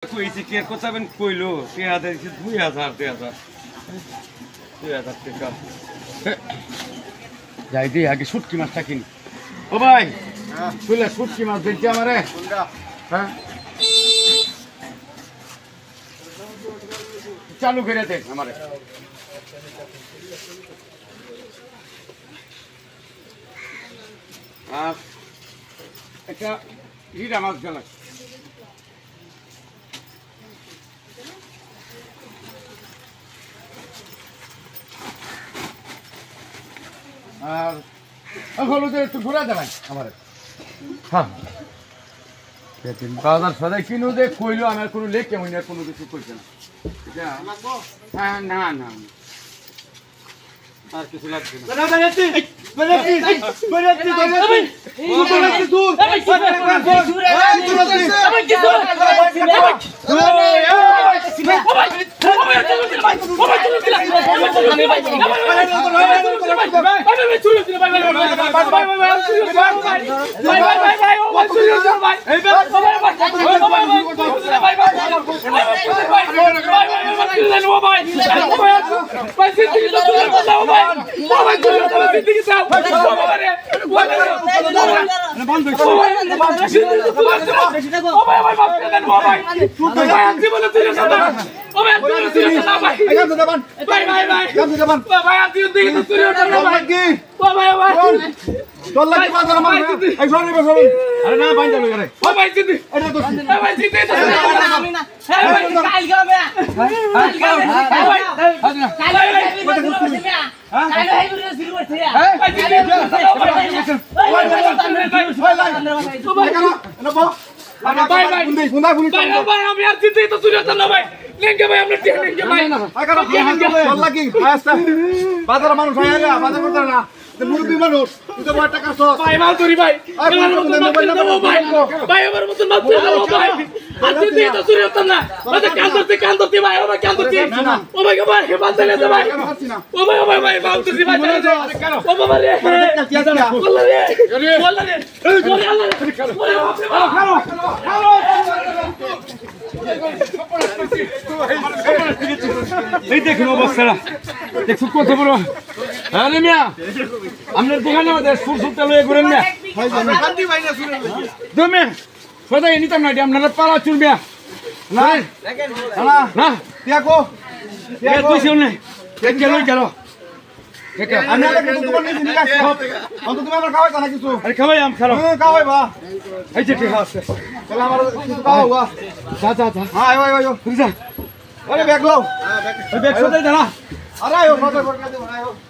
কইছি কে কোথাবেন কইলো 3000 2000 টাকা যাই দি আগে শুটকি মাছটা কিনি ও ভাই তুই শুটকি মাছ দিতে আমারে হ্যাঁ চালু করে দে আমারে একটা হিরা মাছ গেল আর হলুদের একটু ঘুরে দেবেন আমার হ্যাঁ বাজার সদাই কিনো যে কইলো আমার কোনো লেখ কেমন কোনো কিছু কইছে না হ্যাঁ না না আর কিছু লাগছে বাজার মানুষ বাজার করতে না মুরব্বী মানুষ তুই তো টাকা ভাই মাল ধরি ভাই ভাই আমার মতন মাছ ভাই আজকে তুই তো চুরি হতাম না কান ধরতে ভাই ও ভাই কান ধরতে ও ভাই ভাই বাদ দিলে ভাই ও ভাই ভাই বাল ধরতে ভাই ও বাবা রে বল্লা রে বল্লা রে এই দেখুন অবস্থাটা দেখুন কত বড় আরে মিয়া আপনার দোকানে আমাদের সুর সুরটা লয়ে ঘুরেন না তুমি সদাই নিতাম না আপনারা পালা চুলবে না না না দেখো তুই শুনে দেখে লই গেল আমি তোমার নিয়ে নিয়ে আসছি অন্তত তুমি আমার খাওয়াই না কিছু আরে খাওয়াই আম খাও খাওয়াই বা এই যে ঠিক আছে তাহলে আমার কিছু খাওয়া যা যা যা হ্যাঁ আয় আয় তুই যা আরে ব্যাগ লাও ব্যাগ সদাই দাঁড়া আরে আয় মজা করে দে আয়